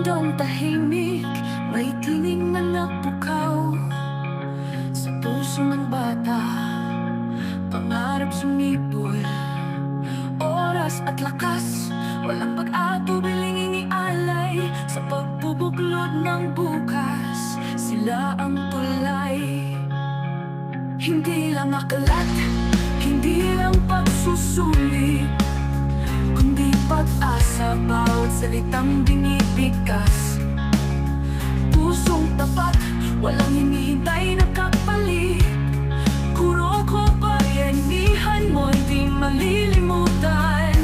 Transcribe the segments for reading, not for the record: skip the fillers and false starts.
mundong tahimik, may tinig na napukaw sa puso ng bata. Pangarap sumibol, oras at lakas, walang pag-atubiling inialay. Sa pagbubuklod ng bukas, sila ang tulay. Hindi lang aklat, hindi lang pagsusuli, kundi pag-asa, bawat salitang binibigkas. Pusong tapat, walang hinihintay na kapalit. Kuroko bayanihan mo, di malilimutan.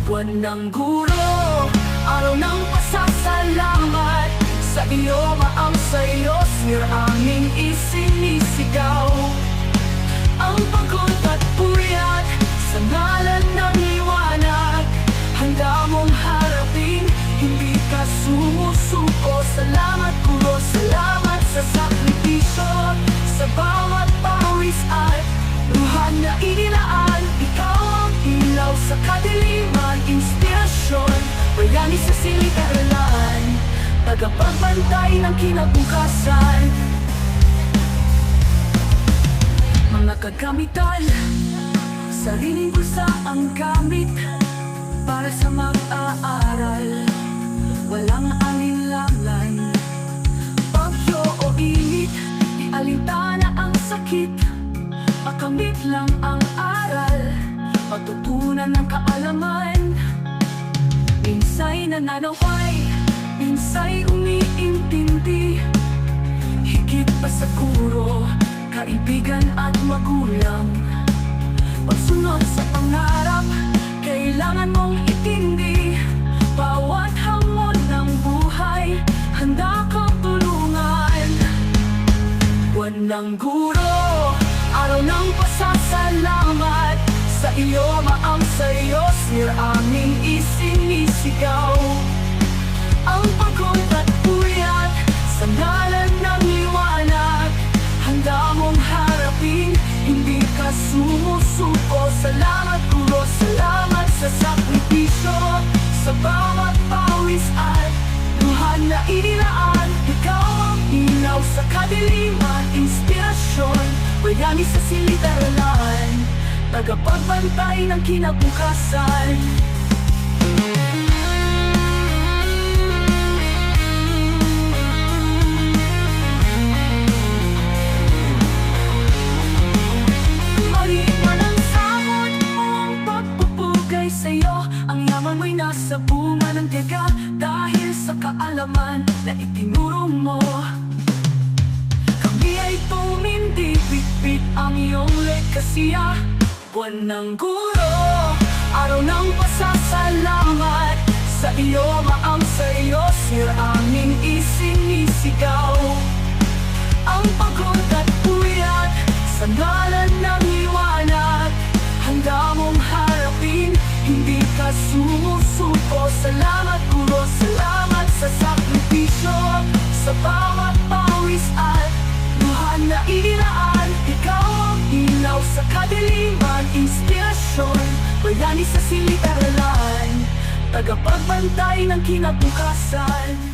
Buwan ng guro, araw ng pasasalamat. Sa iyo maang sa'yo, sir, aming isinisigaw. Ang pagod at puyat, sa ngalan ng liwanag, handa mong harapin, hindi ka sumusuko. Salamat guro, salamat sa sakripisyo, sa bawat pawis at luha na inilaan. Ikaw ang ilaw sa kadiliman, inspirasyon, bayani sa silid-aralan, tagapagbantay ng kinabukasan. Mga kagamitan, sariling bulsa ang gamit para sa mag-aaral. Walang alinlangan, bagyo o init, di alintana ang sakit. Makamit lang ang aral, pagtutunan ng kaalaman. Minsa'y nananaway, minsa'y umiintindi. Higit pa sa guro, kaibigan at magulang. Pagsunod sa pangarap, kailangan mong itindi. Bawat hamon ng buhay, handa kang tulungan. Buwan ng guro, araw ng pasasalamat. Sa iyo maang sa'yo, sir, aming isinisigaw. Ang pagod at puyat, sa ngalan ng liwanag, handa mong harapin, hindi ka sumusuko. Salamat guro, salamat sa sakripisyo, sa bawat pawis at luha na inilaan. Ikaw ang ilaw sa kadiliman, inspirasyon, bayani sa silid-aralan, tagapagbantay ng kinabukasan. Sa bunga ng tiyaga, dahil sa kaalaman na itinuro mo. Kami ay tumindi, bitbit ang iyong lekasya. Buwan ng guro, araw ng pasasalamat. Sa iyo maang sa'yo, sir, aming isinisigaw. Ang pagod at puyat, sa ngalan ng liwanag, handa mong harapin, hindi ka sumusuko. Salamat guro, salamat sa sakripisyo, sa bawat pawis at luha na inilaan. Ikaw ang ilaw sa kadiliman, inspirasyon, bayani sa silid-aralan, tagapagbantay ng kinabukasan.